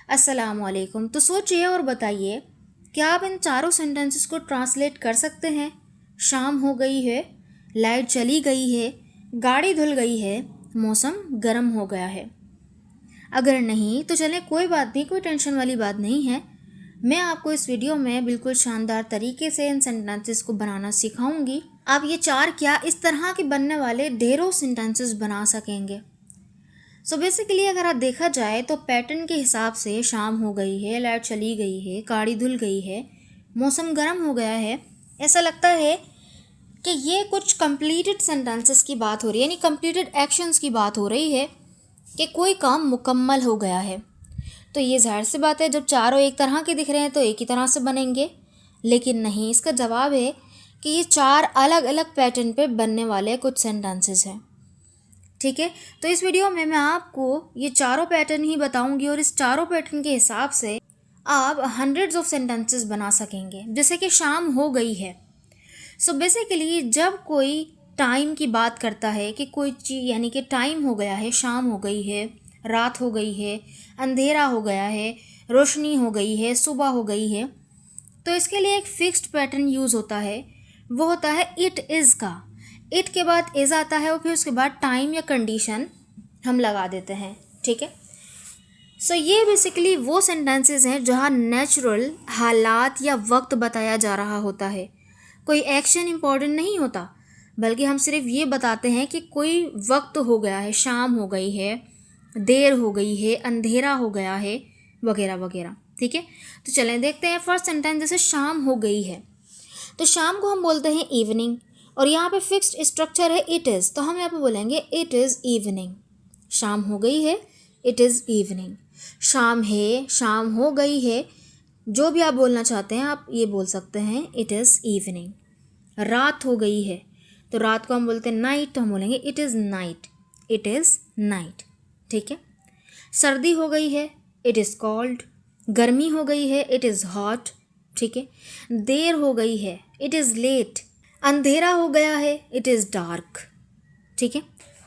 अस्सलामुअलैकुम। तो सोचिए और बताइए, क्या आप इन चारों सेंटेंसेस को ट्रांसलेट कर सकते हैं? शाम हो गई है, लाइट चली गई है, गाड़ी धुल गई है, मौसम गर्म हो गया है। अगर नहीं तो चलें, कोई बात नहीं, कोई टेंशन वाली बात नहीं है। मैं आपको इस वीडियो में बिल्कुल शानदार तरीके से इन सेंटेंसेस को बनाना सिखाऊंगी। आप ये चार क्या, इस तरह के बनने वाले ढेरों सेंटेंसेस बना सकेंगे। सो बेसिकली अगर आप देखा जाए तो पैटर्न के हिसाब से शाम हो गई है, लाइट चली गई है, गाड़ी धुल गई है, मौसम गर्म हो गया है, ऐसा लगता है कि ये कुछ कंप्लीटेड सेंटेंसेस की बात हो रही है, यानी कंप्लीटेड एक्शंस की बात हो रही है कि कोई काम मुकम्मल हो गया है। तो ये जाहिर सी बात है, जब चारों एक तरह के दिख रहे हैं तो एक ही तरह से बनेंगे, लेकिन नहीं, इसका जवाब है कि ये चार अलग अलग पैटर्न पे बनने वाले कुछ सेंटेंसेस हैं। ठीक है, तो इस वीडियो में मैं आपको ये चारों पैटर्न ही बताऊंगी और इस चारों पैटर्न के हिसाब से आप हंड्रेड्स ऑफ सेंटेंसेस बना सकेंगे। जैसे कि शाम हो गई है। सो बेसिकली जब कोई टाइम की बात करता है कि कोई चीज़, यानी कि टाइम हो गया है, शाम हो गई है, रात हो गई है, अंधेरा हो गया है, रोशनी हो गई है, सुबह हो गई है, तो इसके लिए एक फिक्स्ड पैटर्न यूज़ होता है। वो होता है इट इज़ का। इट के बाद इज़ आता है और फिर उसके बाद टाइम या कंडीशन हम लगा देते हैं। ठीक है, सो ये बेसिकली वो सेंटेंसेस हैं जहाँ नेचुरल हालात या वक्त बताया जा रहा होता है। कोई एक्शन इम्पॉर्टेंट नहीं होता, बल्कि हम सिर्फ ये बताते हैं कि कोई वक्त हो गया है, शाम हो गई है, देर हो गई है, अंधेरा हो गया है, वगैरह वगैरह। ठीक है, तो चलें देखते हैं। फर्स्ट सेंटेंस जैसे शाम हो गई है, तो शाम को हम बोलते हैं इवनिंग, और यहाँ पे फिक्स्ड स्ट्रक्चर है इट इज़, तो हम यहाँ पे बोलेंगे इट इज़ इवनिंग। शाम हो गई है, इट इज़ इवनिंग। शाम है, शाम हो गई है, जो भी आप बोलना चाहते हैं आप ये बोल सकते हैं, इट इज़ इवनिंग। रात हो गई है, तो रात को हम बोलते हैं नाइट, तो हम बोलेंगे it is night, it is night. ठीक है, सर्दी हो गई है, इट इज़ कोल्ड। गर्मी हो गई है, इट इज़ हॉट। ठीक है, देर हो गई है, इट इज़ लेट। अंधेरा हो गया है, इट इज़ डार्क। ठीक है,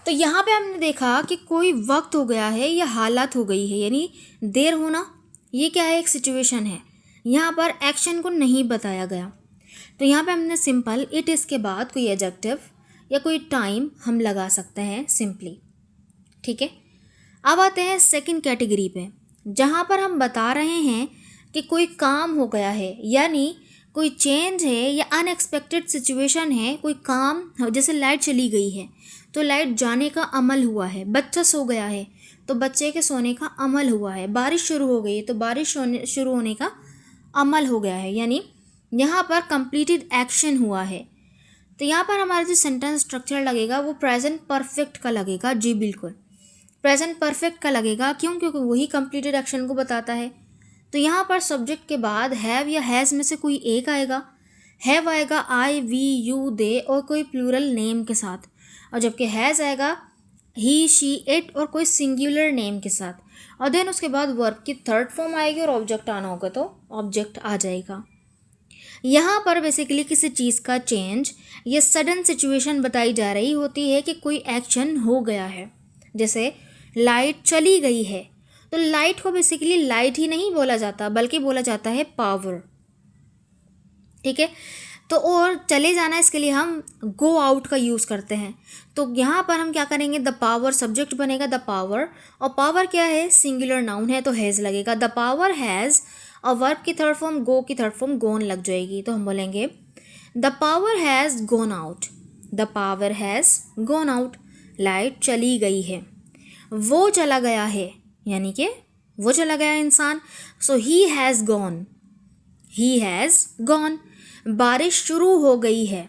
तो यहाँ पे हमने देखा कि कोई वक्त हो गया है या हालत हो गई है, यानी देर होना, ये क्या है, एक सिचुएशन है। यहाँ पर एक्शन को नहीं बताया गया, तो यहाँ पे हमने सिंपल इट इज़ के बाद कोई एडजेक्टिव या कोई टाइम हम लगा सकते हैं सिंपली। ठीक है, अब आते हैं सेकंड कैटेगरी पे, जहाँ पर हम बता रहे हैं कि कोई काम हो गया है, यानी कोई चेंज है या अनएक्सपेक्टेड सिचुएशन है, कोई काम। जैसे लाइट चली गई है तो लाइट जाने का अमल हुआ है, बच्चा सो गया है तो बच्चे के सोने का अमल हुआ है, बारिश शुरू हो गई तो बारिश शुरू होने का अमल हो गया है, यानी यहाँ पर कंप्लीटेड एक्शन हुआ है। तो यहाँ पर हमारा जो सेंटेंस स्ट्रक्चर लगेगा वो प्रेजेंट परफेक्ट का लगेगा। जी बिल्कुल, प्रेजेंट परफेक्ट का लगेगा। क्यों? क्योंकि वही कंप्लीटेड एक्शन को बताता है। तो यहाँ पर सब्जेक्ट के बाद हैव या हैज़ में से कोई एक आएगा। हैव आएगा आई, वी, यू, दे और कोई प्लूरल नेम के साथ, और जबकि हैज़ आएगा ही, शी, इट और कोई सिंगुलर नेम के साथ, और देन उसके बाद वर्ब की थर्ड फॉर्म आएगी और ऑब्जेक्ट आना होगा तो ऑब्जेक्ट आ जाएगा। यहाँ पर बेसिकली किसी चीज़ का चेंज या सडन सिचुएशन बताई जा रही होती है कि कोई एक्शन हो गया है। जैसे लाइट चली गई है, तो लाइट को बेसिकली लाइट ही नहीं बोला जाता, बल्कि बोला जाता है पावर। ठीक है, तो और चले जाना, इसके लिए हम गो आउट का यूज़ करते हैं। तो यहाँ पर हम क्या करेंगे, द पावर सब्जेक्ट बनेगा द पावर, और पावर क्या है, सिंगुलर नाउन है तो हैज़ लगेगा। द पावर हैज़, और वर्ब की थर्ड फॉर्म गो की थर्ड फॉर्म गोन लग जाएगी, तो हम बोलेंगे the power has gone out, the power has gone out. Light चली गई है, वो चला गया है, यानी कि वो चला गया इंसान। So he has gone, he has gone. बारिश शुरू हो गई है,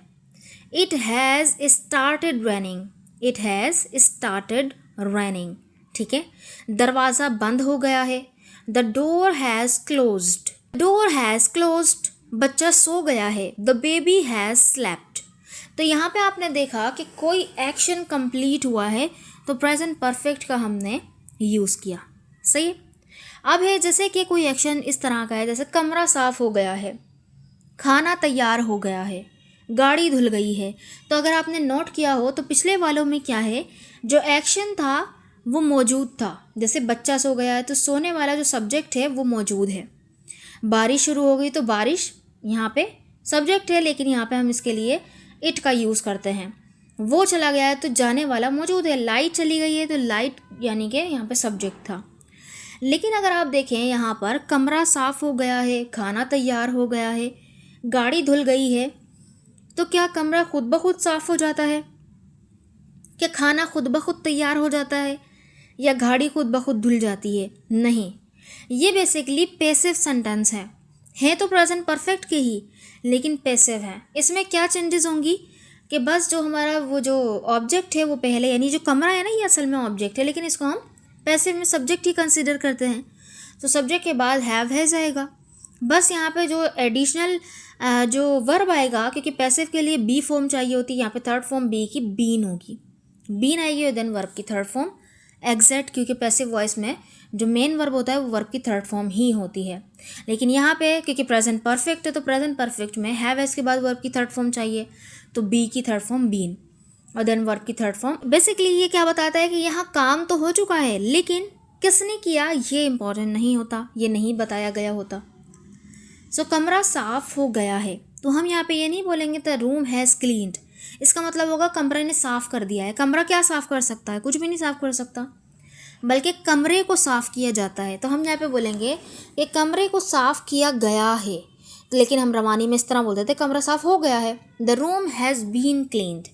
it has started raining, it has started raining. ठीक है, दरवाज़ा बंद हो गया है, the door has closed, door has closed. बच्चा सो गया है, द बेबी हैज़ स्लेप्ट। तो यहाँ पे आपने देखा कि कोई एक्शन कंप्लीट हुआ है तो प्रेजेंट परफेक्ट का हमने यूज़ किया। सही है, अब है जैसे कि कोई एक्शन इस तरह का है, जैसे कमरा साफ़ हो गया है, खाना तैयार हो गया है, गाड़ी धुल गई है। तो अगर आपने नोट किया हो तो पिछले वालों में क्या है, जो एक्शन था वो मौजूद था। जैसे बच्चा सो गया है तो सोने वाला जो सब्जेक्ट है वो मौजूद है। बारिश शुरू हो गई तो बारिश यहाँ पे सब्जेक्ट है, लेकिन यहाँ पे हम इसके लिए इट का यूज़ करते हैं। वो चला गया है तो जाने वाला मौजूद है। लाइट चली गई है तो लाइट यानी कि यहाँ पे सब्जेक्ट था। लेकिन अगर आप देखें यहाँ पर कमरा साफ़ हो गया है, खाना तैयार हो गया है, गाड़ी धुल गई है, तो क्या कमरा खुद ब खुद साफ़ हो जाता है? क्या खाना खुद ब खुद तैयार हो जाता है? या गाड़ी खुद ब खुद धुल जाती है? नहीं, ये बेसिकली पैसिव सेंटेंस है तो प्रेजेंट परफेक्ट के ही, लेकिन पैसिव है। इसमें क्या चेंजेस होंगी कि बस जो हमारा वो जो ऑब्जेक्ट है वो पहले, यानी जो कमरा है ना, ये असल में ऑब्जेक्ट है, लेकिन इसको हम पैसिव में सब्जेक्ट ही कंसिडर करते हैं, तो सब्जेक्ट के बाद हैज़ आएगा। बस यहाँ पे जो एडिशनल जो वर्ब आएगा, क्योंकि पैसिव के लिए बी फॉर्म चाहिए होती है, यहाँ पे थर्ड फॉर्म बी की बीन होगी, बीन आएगी और देन वर्ब की थर्ड फॉर्म एग्जैक्ट, क्योंकि पैसिव वॉइस में जो मेन वर्ब होता है वो वर्ब की थर्ड फॉर्म ही होती है। लेकिन यहाँ पे क्योंकि प्रेजेंट परफेक्ट है तो प्रेजेंट परफेक्ट में हैव एस के बाद वर्ब की थर्ड फॉर्म चाहिए, तो बी की थर्ड फॉर्म बीन और देन वर्ब की थर्ड फॉर्म। बेसिकली ये क्या बताता है कि यहाँ काम तो हो चुका है, लेकिन किसने किया ये इंपॉर्टेंट नहीं होता, ये नहीं बताया गया होता। सो कमरा साफ हो गया है, तो हम यहाँ पे ये नहीं बोलेंगे द रूम हैज़ क्लीन्ड। इसका मतलब होगा कमरे ने साफ़ कर दिया है। कमरा क्या साफ़ कर सकता है? कुछ भी नहीं साफ़ कर सकता, बल्कि कमरे को साफ़ किया जाता है। तो हम यहाँ पे बोलेंगे कि कमरे को साफ़ किया गया है, लेकिन हम रवानी में इस तरह बोलते थे कमरा साफ़ हो गया है। The room has been cleaned,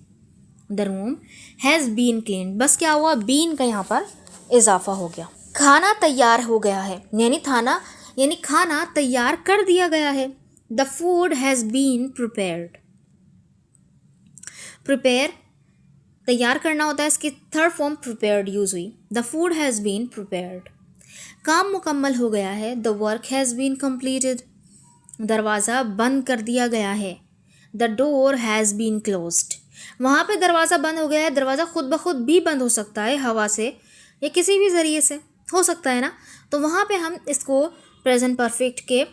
the room has been cleaned. बस क्या हुआ, बीन का यहाँ पर इजाफा हो गया। खाना तैयार हो गया है, यानी खाना तैयार कर दिया गया है। The food has been prepared. Prepare तैयार करना होता है, इसकी थर्ड फॉर्म प्रिपेयर्ड यूज़ हुई। The food has been prepared. काम मुकम्मल हो गया है। The work has been completed. दरवाज़ा बंद कर दिया गया है। The door has been closed. वहाँ पे दरवाज़ा बंद हो गया है। दरवाज़ा खुद ब खुद भी बंद हो सकता है, हवा से या किसी भी ज़रिए से हो सकता है ना, तो वहाँ पे हम इसको प्रेजेंट परफेक्ट के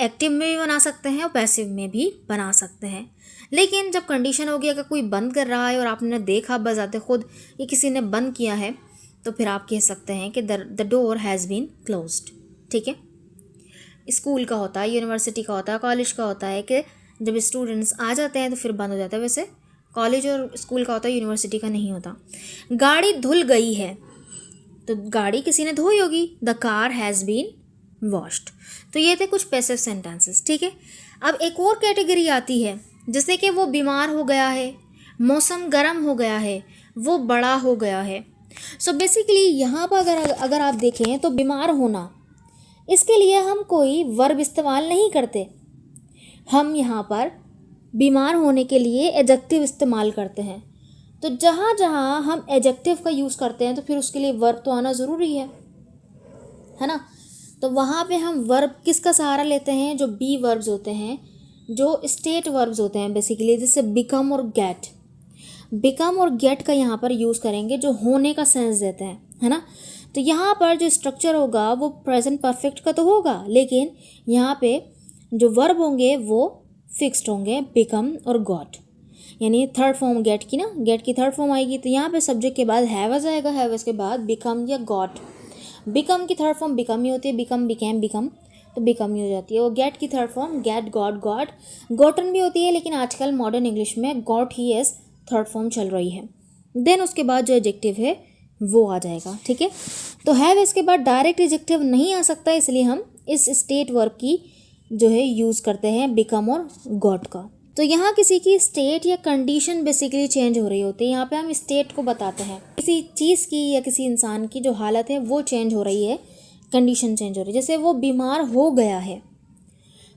एक्टिव में भी बना सकते हैं और पैसिव में भी बना सकते हैं। लेकिन जब कंडीशन हो गया कि कोई बंद कर रहा है और आपने देखा बजाते खुद ये किसी ने बंद किया है, तो फिर आप कह सकते हैं कि the door has been closed. ठीक है, स्कूल का होता है, यूनिवर्सिटी का होता है, कॉलेज का होता है कि जब स्टूडेंट्स आ जाते हैं तो फिर बंद हो जाता है। वैसे कॉलेज और स्कूल का होता है, यूनिवर्सिटी का नहीं होता। गाड़ी धुल गई है, तो गाड़ी किसी ने धोई होगी। The car has been washed. तो ये थे कुछ पैसिव सेंटेंसेस। ठीक है, अब एक और कैटेगरी आती है, जैसे कि वो बीमार हो गया है, मौसम गर्म हो गया है, वो बड़ा हो गया है। सो बेसिकली यहाँ पर अगर आप देखें तो बीमार होना, इसके लिए हम कोई वर्ब इस्तेमाल नहीं करते। हम यहाँ पर बीमार होने के लिए एडजेक्टिव इस्तेमाल करते हैं। तो जहाँ जहाँ हम एडजेक्टिव का यूज़ करते हैं तो फिर उसके लिए वर्ब तो आना ज़रूरी है ना। तो वहाँ पे हम वर्ब किसका सहारा लेते हैं? जो बी वर्ब्स होते हैं, जो स्टेट वर्ब्स होते हैं बेसिकली, जैसे बिकम और गेट। बिकम और गेट का यहाँ पर यूज़ करेंगे जो होने का सेंस देते हैं, है ना। तो यहाँ पर जो स्ट्रक्चर होगा वो प्रेजेंट परफेक्ट का तो होगा, लेकिन यहाँ पे जो वर्ब होंगे वो फिक्स्ड होंगे, बिकम और गॉट। यानी थर्ड फॉर्म गेट की ना, गेट की थर्ड फॉर्म आएगी, तो यहाँ पे सब्जेक्ट के बाद हैवज आएगा, हैवज के बाद बिकम या गॉट। बिकम की थर्ड फॉर्म बिकम ही होती है, बिकम बिकेम बिकम, तो बिकम ही हो जाती है। और गेट की third form get got got, gotten भी होती है, लेकिन आजकल मॉडर्न इंग्लिश में गॉट ही एज थर्ड फॉर्म चल रही है। देन उसके बाद जो एडजेक्टिव है वो आ जाएगा। ठीक है, तो हैव इसके बाद डायरेक्ट एडजेक्टिव नहीं आ सकता, इसलिए हम इस स्टेट वर्ब की जो है यूज़ करते हैं बिकम और गॉट का। तो यहाँ किसी की स्टेट या कंडीशन बेसिकली चेंज हो रही होती है। यहाँ पे हम स्टेट को बताते हैं, किसी चीज़ की या किसी इंसान की जो हालत है वो चेंज हो रही है, कंडीशन चेंज हो रही है। जैसे वो बीमार हो गया है,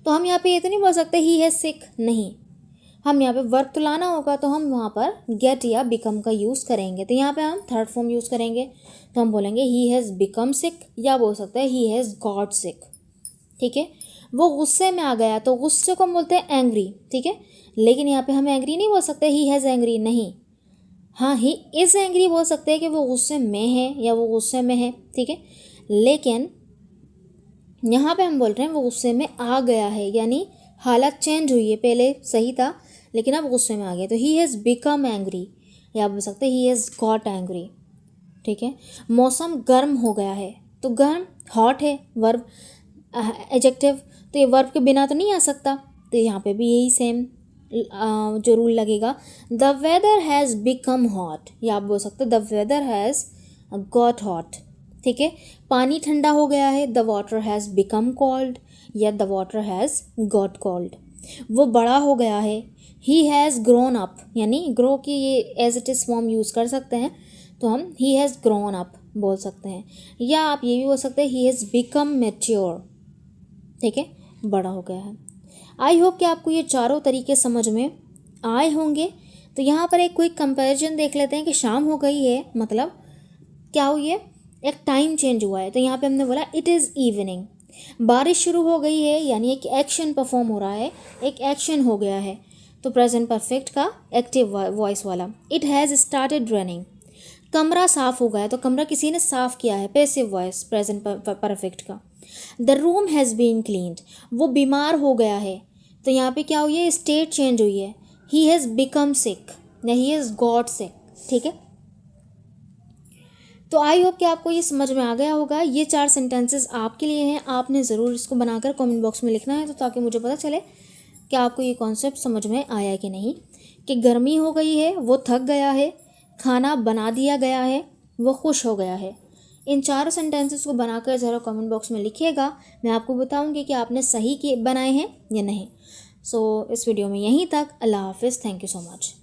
तो हम यहाँ पे ये तो नहीं बोल सकते ही है सिक, नहीं, हम यहाँ पे वर्ब तो लाना होगा, तो हम वहाँ पर गेट या बिकम का यूज़ करेंगे। तो यहाँ पे हम थर्ड फॉर्म यूज़ करेंगे, तो हम बोलेंगे ही हैज़ बिकम सिक, या बोल सकते हैं ही हैज़ गॉट सिक। ठीक है, वो गुस्से में आ गया, तो गुस्से को हम बोलते हैं एंग्री। ठीक है, लेकिन यहाँ पे हम एंग्री नहीं बोल सकते ही हैज़ एंग्री, नहीं, हाँ ही इज़ एंग्री बोल सकते हैं कि वो गुस्से में है या वो गुस्से में है। ठीक है, लेकिन यहाँ पे हम बोल रहे हैं वो गुस्से में आ गया है, यानी हालत चेंज हुई है, पहले सही था लेकिन अब गुस्से में आ गया, तो ही हैज़ बिकम एंग्री, या आप बोल सकते हैं ही हैज़ गॉट एंग्री। ठीक है। मौसम गर्म हो गया है, तो गर्म हॉट है वर्ब एडजेक्टिव, तो ये वर्ब के बिना तो नहीं आ सकता, तो यहाँ पे भी यही सेम जो रूल लगेगा। The weather has become hot, या आप बोल सकते हो the weather has got hot, ठीक है। पानी ठंडा हो गया है, the water has become cold, या the water has got cold. वो बड़ा हो गया है, ही हैज़ ग्रोन अप, यानी ग्रो की ये as it is form use कर सकते हैं, तो हम ही हैज़ ग्रोन अप बोल सकते हैं, या आप ये भी बोल सकते हैं ही हैज़ बिकम मैच्योर, ठीक है, बड़ा हो गया है। आई होप कि आपको ये चारों तरीके समझ में आए होंगे। तो यहाँ पर एक क्विक कंपैरिजन देख लेते हैं कि शाम हो गई है मतलब क्या हुई है, एक टाइम चेंज हुआ है। तो यहाँ पे हमने बोला इट इज़ इवनिंग, बारिश शुरू हो गई है यानी एक एक्शन परफॉर्म हो रहा है, एक एक्शन हो गया है, तो प्रेजेंट परफेक्ट का एक्टिव वॉइस वाला। इट हैज़ स्टार्टेड रनिंग, कमरा साफ़ हो गया, तो कमरा किसी ने साफ़ किया है, पैसिव वॉइस प्रेजेंट परफेक्ट का। The room has been cleaned, वो बीमार हो गया है, तो यहाँ पे क्या हुई है, स्टेट चेंज हुई है, ही हैज़ बिकम सिक या ही हैज़ गॉट सिक, ठीक है। तो आई होप कि आपको ये समझ में आ गया होगा। ये 4 सेंटेंसेस आपके लिए हैं, आपने ज़रूर इसको बनाकर कमेंट बॉक्स में लिखना है, तो ताकि मुझे पता चले कि आपको ये कॉन्सेप्ट समझ में आया कि नहीं। कि गर्मी हो गई है, वो थक गया है, खाना बना दिया गया है, वो खुश हो गया है। इन 4 सेंटेंसेस को बनाकर ज़रा कमेंट बॉक्स में लिखिएगा, मैं आपको बताऊंगी कि आपने सही बनाए हैं या नहीं। सो इस वीडियो में यहीं तक। अल्लाह हाफिज़, थैंक यू सो मच।